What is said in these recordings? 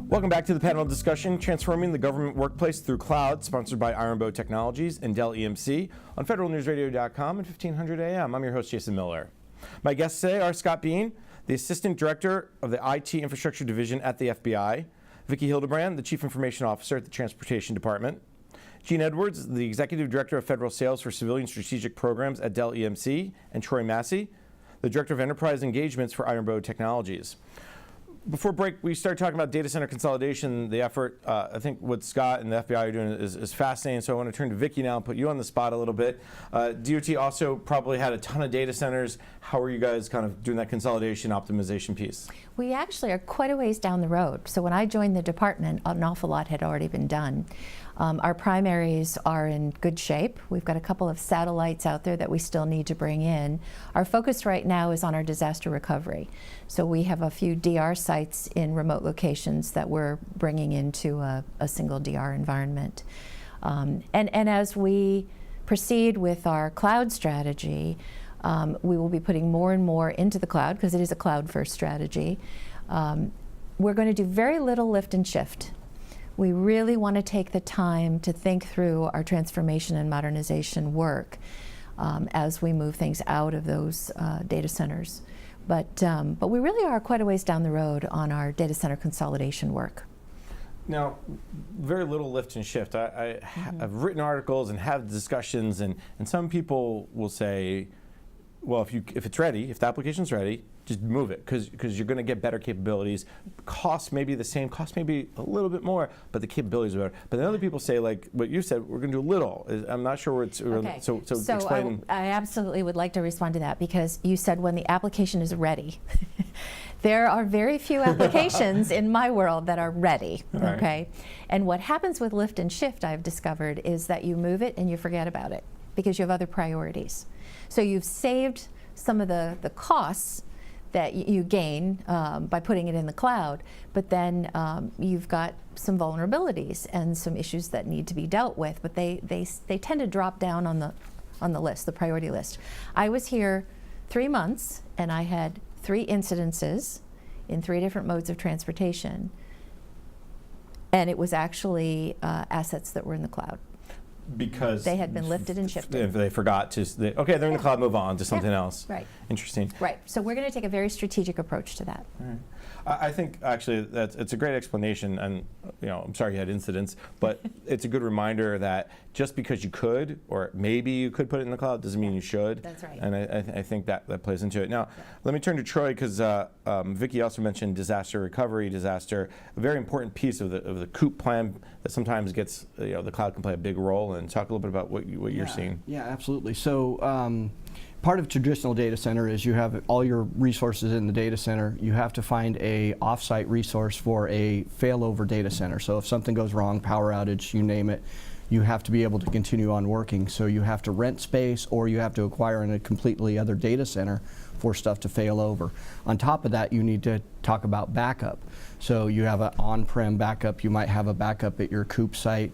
Welcome back to the panel discussion, Transforming the Government Workplace Through Cloud, sponsored by Ironbow Technologies and Dell EMC on federalnewsradio.com and 1500 AM. I'm your host, Jason Miller. My guests today are Scott Bean, the Assistant Director of the IT Infrastructure Division at the FBI, Vicki Hildebrand, the Chief Information Officer at the Transportation Department, Gene Edwards, the Executive Director of Federal Sales for Civilian Strategic Programs at Dell EMC, and Troy Massey, the Director of Enterprise Engagements for Ironbow Technologies. Before break, we started talking about data center consolidation, the effort. I think what Scott and the FBI are doing is fascinating, so I want to turn to Vicki now and put you on the spot a little bit. DOT also probably had a ton of data centers. How are you guys kind of doing that consolidation optimization piece? We actually are quite a ways down the road. So when I joined the department, an awful lot had already been done. Our primaries are in good shape. We've got a couple of satellites out there that we still need to bring in. Our focus right now is on our disaster recovery. So we have a few DR sites in remote locations that we're bringing into a single DR environment. And as we proceed with our cloud strategy, we will be putting more and more into the cloud because it is a cloud-first strategy. We're going to do very little lift and shift. We really want to take the time to think through our transformation and modernization work as we move things out of those data centers. But we really are quite a ways down the road on our data center consolidation work. Now, very little lift and shift. I've written articles and have discussions, and some people will say, well, if it's ready, if the application's ready, just move it, because you're going to get better capabilities. Cost may be the same, cost may be a little bit more, but the capabilities are better. But then other people say, like what you said, we're going to do a little. I'm not sure where it's. Okay. So explain. I absolutely would like to respond to that, because you said when the application is ready. There are very few applications in my world that are ready, okay? Right. And what happens with lift and shift, I've discovered, is that you move it and you forget about it because you have other priorities. So you've saved some of the costs that you gain by putting it in the cloud, but then you've got some vulnerabilities and some issues that need to be dealt with, but they tend to drop down on the list, the priority list. I was here 3 months and I had 3 incidences in 3 different modes of transportation, and it was actually assets that were in the cloud. Because they had been lifted and shifted. They forgot to, okay, they're in the cloud, move on to something else. Right. Interesting. Right. So we're going to take a very strategic approach to that. All right. I think actually it's a great explanation, and I'm sorry you had incidents, but it's a good reminder that just because you could, or maybe you could put it in the cloud, doesn't mean you should. That's right. And I think that plays into it. Now, let me turn to Troy, because Vicki also mentioned disaster recovery, a very important piece of the COOP plan that sometimes gets, the cloud can play a big role in. Talk a little bit about what you're seeing. Yeah, absolutely. So part of traditional data center is you have all your resources in the data center. You have to find a off-site resource for a failover data center. So if something goes wrong, power outage, you name it, you have to be able to continue on working. So you have to rent space, or you have to acquire in a completely other data center for stuff to fail over. On top of that, you need to talk about backup. So you have an on-prem backup, you might have a backup at your COOP site.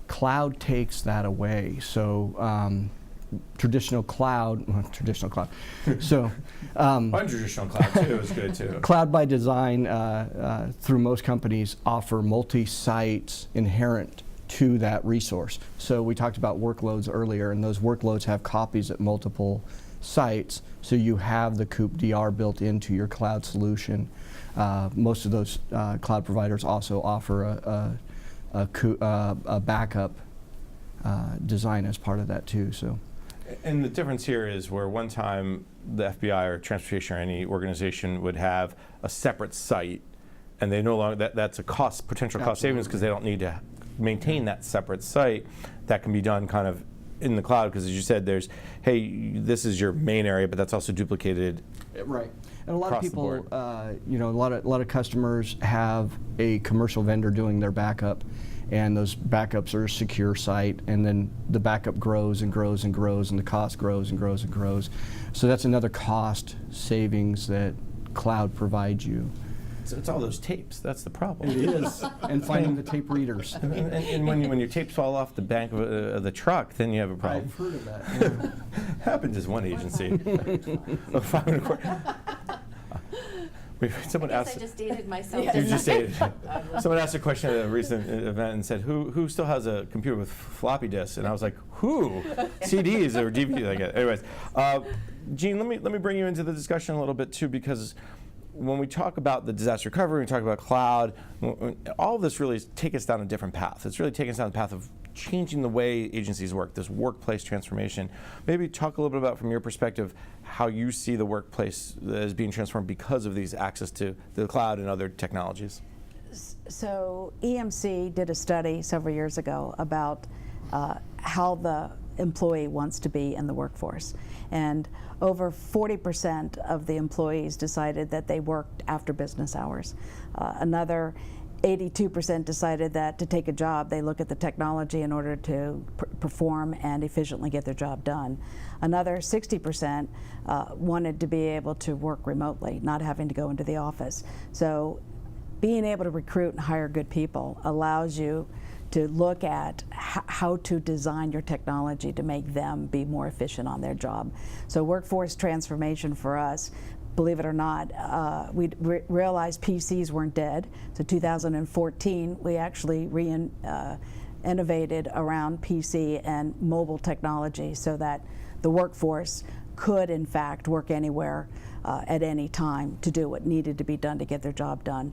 Cloud takes that away. So traditional cloud. So untraditional cloud too is good too. Cloud by design, through most companies, offer multi-sites inherent to that resource. So we talked about workloads earlier, and those workloads have copies at multiple sites, so you have the COOP DR built into your cloud solution. Most of those cloud providers also offer a backup design as part of that too. So. And the difference here is where one time the FBI or transportation or any organization would have a separate site, and they no longer, that's a potential cost savings, because they don't need to maintain that separate site. That can be done kind of in the cloud, because as you said, there's, hey, this is your main area, but that's also duplicated. Right. And a lot of people, a lot of customers have a commercial vendor doing their backup, and those backups are a secure site, and then the backup grows and grows and grows, and the cost grows and grows and grows. So that's another cost savings that cloud provides you. It's all those tapes. That's the problem. It is. And finding the tape readers. And when your tapes fall off the bank of the truck, then you have a problem. I've heard of that. Yeah. Happened as one agency. Someone asked. I just dated myself. You just dated. Someone asked a question at a recent event and said, "Who still has a computer with floppy disks?" And I was like, "Who? CDs or DVDs?" I guess. Anyways, Gene, let me bring you into the discussion a little bit too, because when we talk about the disaster recovery, we talk about cloud, all of this really is take us down a different path. It's really taking us down the path of changing the way agencies work, this workplace transformation. Maybe talk a little bit about, from your perspective, how you see the workplace as being transformed because of these access to the cloud and other technologies. So EMC did a study several years ago about how the employee wants to be in the workforce. And over 40% of the employees decided that they worked after business hours. Another 82% decided that to take a job, they look at the technology in order to perform and efficiently get their job done. Another 60% wanted to be able to work remotely, not having to go into the office. So being able to recruit and hire good people allows you to look at how to design your technology to make them be more efficient on their job. So workforce transformation for us, believe it or not, we realized PCs weren't dead. So 2014, we actually innovated around PC and mobile technology so that the workforce could, in fact, work anywhere at any time to do what needed to be done to get their job done.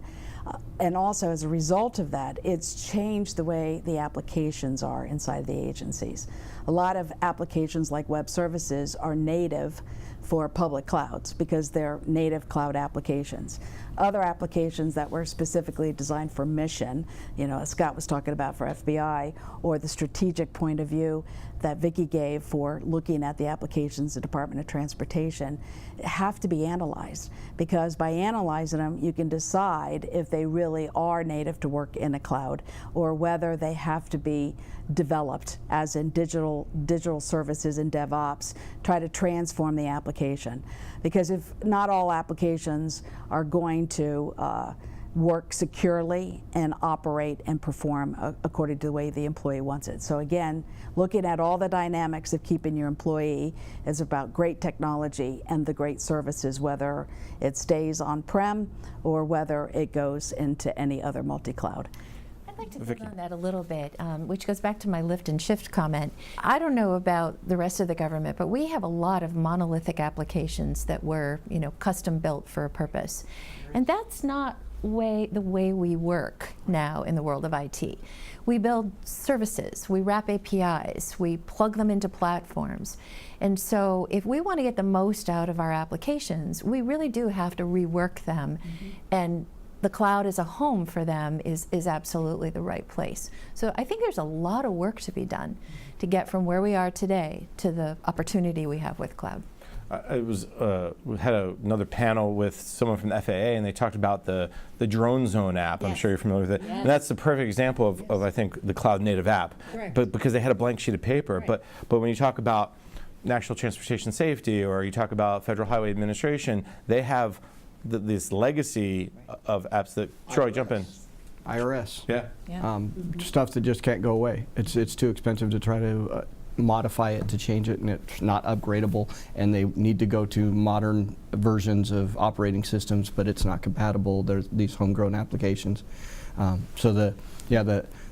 And also, as a result of that, it's changed the way the applications are inside the agencies. A lot of applications like web services are native for public clouds because they're native cloud applications. Other applications that were specifically designed for mission, as Scott was talking about for FBI, or the strategic point of view that Vicki gave for looking at the applications of the Department of Transportation, have to be analyzed, because by analyzing them, you can decide if they really are native to work in a cloud or whether they have to be developed as in digital services and DevOps, try to transform the application. Because if not all applications are going to work securely and operate and perform according to the way the employee wants it. So again, looking at all the dynamics of keeping your employee is about great technology and the great services, whether it stays on-prem or whether it goes into any other multi-cloud. I'd like to build on that a little bit, which goes back to my lift and shift comment. I don't know about the rest of the government, but we have a lot of monolithic applications that were, custom built for a purpose. And that's not the way we work now in the world of IT. We build services, we wrap APIs, we plug them into platforms. And so if we want to get the most out of our applications, we really do have to rework them. And the cloud as a home for them is absolutely the right place. So I think there's a lot of work to be done to get from where we are today to the opportunity we have with cloud. We had another panel with someone from the FAA, and they talked about the Drone Zone app. Yes. I'm sure you're familiar with it. Yes. And that's the perfect example of I think, the cloud native app. Correct. But because they had a blank sheet of paper. Right. But when you talk about National Transportation Safety or you talk about Federal Highway Administration, they have this legacy of apps that, Troy, jump in. IRS. Yeah. Stuff that just can't go away. It's too expensive to try to modify it, to change it, and it's not upgradable, and they need to go to modern versions of operating systems, but it's not compatible. There's these homegrown applications. So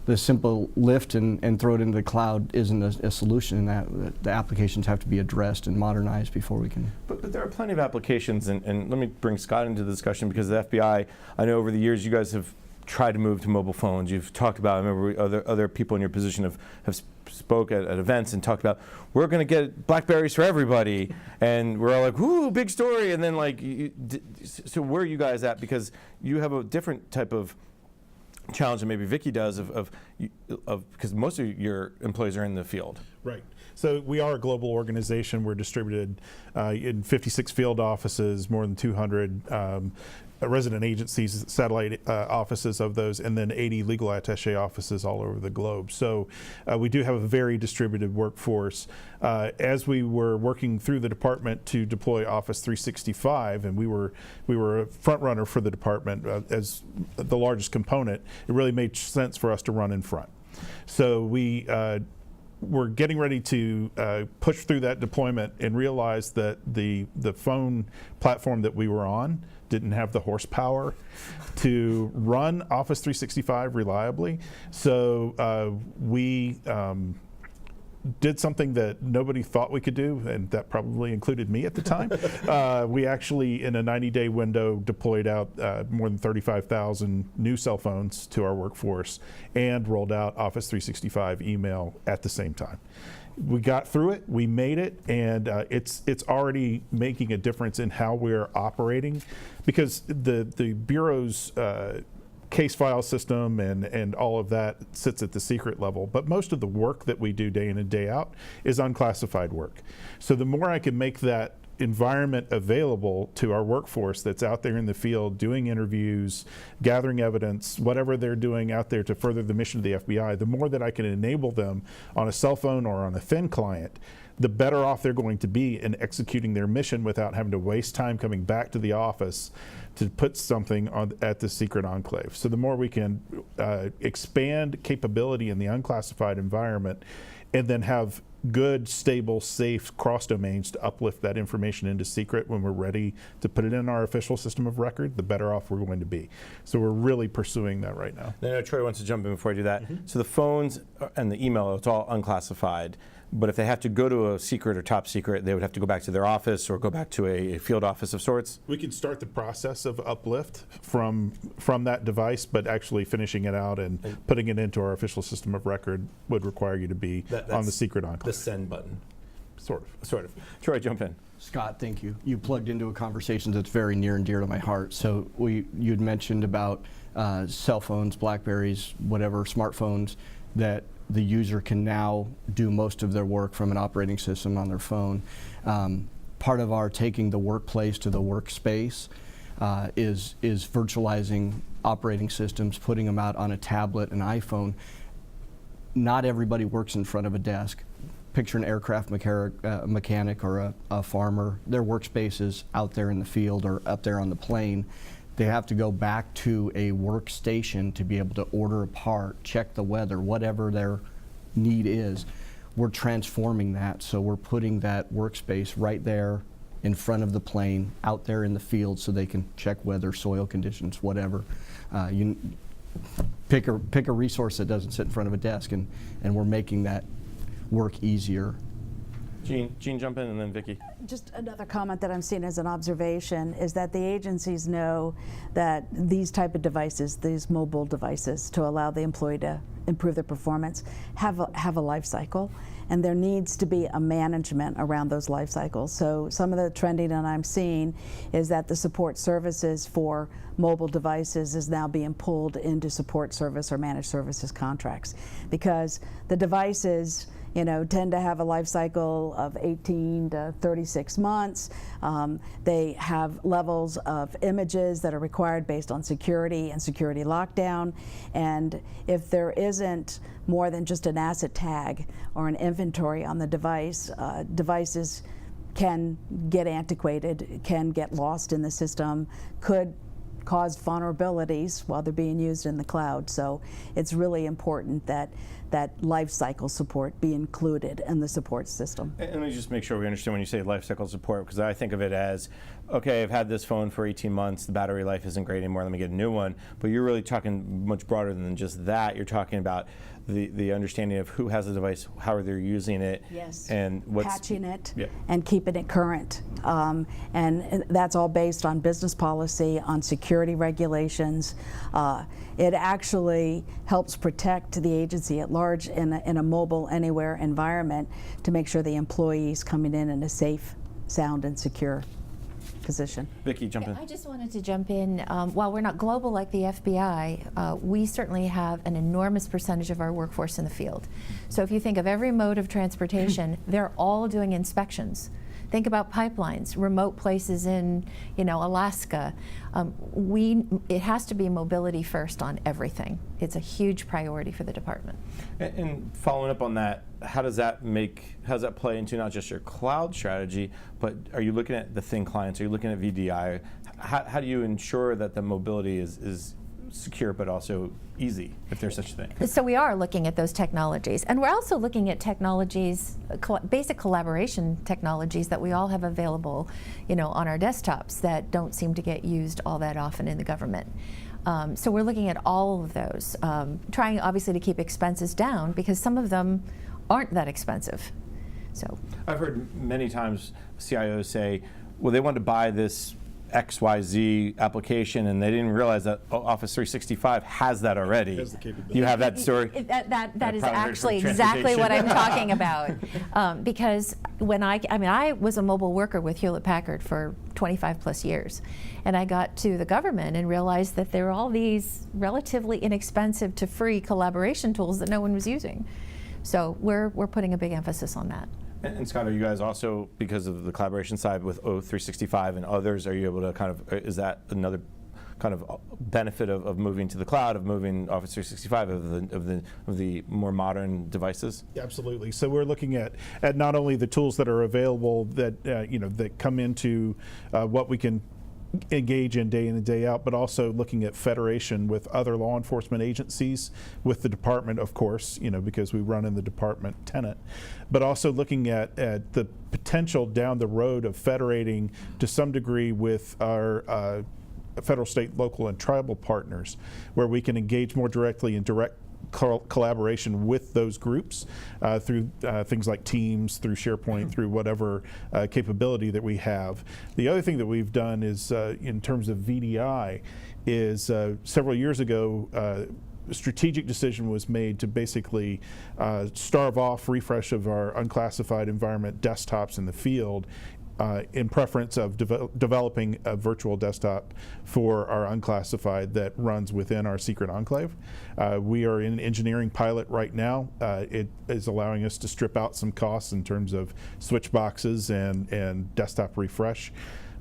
the simple lift and throw it into the cloud isn't a solution, in that the applications have to be addressed and modernized before we can. But there are plenty of applications, and let me bring Scott into the discussion, because the FBI, I know over the years you guys have tried to move to mobile phones. You've talked about, I remember other people in your position have spoke at events and talked about, we're going to get BlackBerries for everybody, and we're all like, whoo, big story, and then so where are you guys at? Because you have a different type of challenge than maybe Vicki does because most of your employees are in the field. Right. So we are a global organization. We're distributed in 56 field offices, more than 200 resident agencies, satellite offices of those, and then 80 legal attaché offices all over the globe. So we do have a very distributed workforce. As we were working through the department to deploy Office 365, and we were a front runner for the department as the largest component, it really made sense for us to run in front. So we're getting ready to push through that deployment and realize that the phone platform that we were on didn't have the horsepower to run Office 365 reliably. So we did something that nobody thought we could do, and that probably included me at the time. We actually, in a 90-day window, deployed out more than 35,000 new cell phones to our workforce and rolled out Office 365 email at the same time. We got through it, we made it, and it's already making a difference in how we're operating, because the Bureau's case file system and all of that sits at the secret level, but most of the work that we do day in and day out is unclassified work. So the more I can make that environment available to our workforce that's out there in the field doing interviews, gathering evidence, whatever they're doing out there to further the mission of the FBI, the more that I can enable them on a cell phone or on a thin client, the better off they're going to be in executing their mission without having to waste time coming back to the office to put something at the secret enclave. So the more we can expand capability in the unclassified environment and then have good, stable, safe cross domains to uplift that information into secret when we're ready to put it in our official system of record, the better off we're going to be. So we're really pursuing that right now. I know Troy wants to jump in before I do that. So the phones and the email, it's all unclassified. But if they have to go to a secret or top secret, they would have to go back to their office or go back to a field office of sorts? We can start the process of uplift from that device, but actually finishing it out and putting it into our official system of record would require you to be on the secret enclave. The send button. Sort of. Troy, jump in. Scott, thank you. You plugged into a conversation that's very near and dear to my heart. So you'd mentioned about cell phones, Blackberries, whatever, smartphones, that the user can now do most of their work from an operating system on their phone. Part of our taking the workplace to the workspace is virtualizing operating systems, putting them out on a tablet, an iPhone. Not everybody works in front of a desk. Picture an aircraft mechanic or a farmer. Their workspace is out there in the field or up there on the plane. They have to go back to a workstation to be able to order a part, check the weather, whatever their need is. We're transforming that, so we're putting that workspace right there in front of the plane, out there in the field, so they can check weather, soil conditions, whatever. You pick a resource that doesn't sit in front of a desk, and we're making that work easier. Jean, jump in, and then Vicki. Just another comment that I'm seeing as an observation is that the agencies know that these type of devices, these mobile devices, to allow the employee to improve their performance, have a life cycle, and there needs to be a management around those life cycles. So some of the trending that I'm seeing is that the support services for mobile devices is now being pulled into support service or managed services contracts, because the devices tend to have a life cycle of 18 to 36 months. They have levels of images that are required based on security and security lockdown. And if there isn't more than just an asset tag or an inventory on the device, devices can get antiquated, can get lost in the system, could cause vulnerabilities while they're being used in the cloud. So it's really important that life cycle support be included in the support system. And let me just make sure we understand when you say life cycle support, because I think of it as, okay, I've had this phone for 18 months, the battery life isn't great anymore, let me get a new one. But you're really talking much broader than just that. You're talking about the understanding of who has the device, how are they using it, yes, and what's patching it, and keeping it current. And that's all based on business policy, on security regulations. It actually helps protect the agency at large in a mobile anywhere environment to make sure the employees coming in a safe, sound, and secure position. Vicki, jump in. I just wanted to jump in. While we're not global like the FBI, we certainly have an enormous percentage of our workforce in the field. So if you think of every mode of transportation, they're all doing inspections. Think about pipelines, remote places in, Alaska. It has to be mobility first on everything. It's a huge priority for the department. And following up on that, how does that play into not just your cloud strategy, but are you looking at the thin clients? Are you looking at VDI? How do you ensure that the mobility is secure but also easy, if there's such a thing. So we are looking at those technologies, and we're also looking at technologies, basic collaboration technologies that we all have available, on our desktops that don't seem to get used all that often in the government. So we're looking at all of those, trying obviously to keep expenses down because some of them aren't that expensive. So I've heard many times CIOs say, well, they wanted to buy this XYZ application, and they didn't realize that Office 365 has that already. Has the capability. You have that story? That is probably actually from exactly what I'm transportation. talking about. Because when I was a mobile worker with Hewlett-Packard for 25 plus years, and I got to the government and realized that there were all these relatively inexpensive to free collaboration tools that no one was using. So we're putting a big emphasis on that. And Scott, are you guys also, because of the collaboration side with O365 and others, are you able to is that another kind of benefit of moving to the cloud, of moving Office 365, of the more modern devices? Yeah, absolutely. So we're looking at not only the tools that are available that that come into what we can engage in and day out, but also looking at federation with other law enforcement agencies, with the department, of course, because we run in the department tenant, but also looking at the potential down the road of federating to some degree with our federal, state, local, and tribal partners, where we can engage more directly in direct collaboration with those groups through things like Teams, through SharePoint, through whatever capability that we have. The other thing that we've done is, in terms of VDI, is several years ago, a strategic decision was made to basically starve off refresh of our unclassified environment desktops in the field, in preference of developing a virtual desktop for our unclassified that runs within our secret enclave. We are in an engineering pilot right now. It is allowing us to strip out some costs in terms of switch boxes and desktop refresh.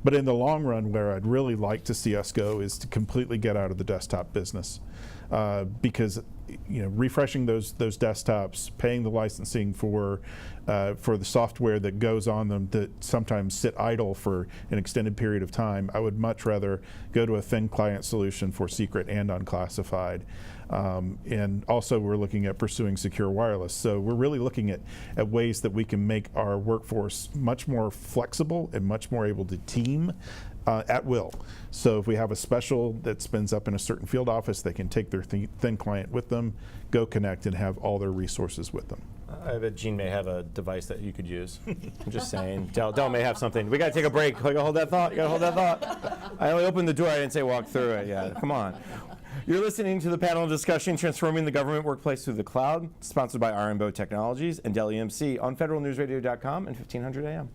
But in the long run, where I'd really like to see us go is to completely get out of the desktop business. Because refreshing those desktops, paying the licensing for the software that goes on them that sometimes sit idle for an extended period of time, I would much rather go to a thin client solution for secret and unclassified. And also we're looking at pursuing secure wireless. So we're really looking at ways that we can make our workforce much more flexible and much more able to team at will. So if we have a special that spins up in a certain field office, they can take their thin client with them, go connect, and have all their resources with them. I bet Gene may have a device that you could use. I'm just saying. Del may have something. We got to take a break. You got to hold that thought. You got to hold that thought. I only opened the door. I didn't say walk through it. Yeah, come on. You're listening to the panel discussion, Transforming the Government Workplace Through the Cloud, sponsored by Ironbow Technologies and Dell EMC on federalnewsradio.com and 1500 AM.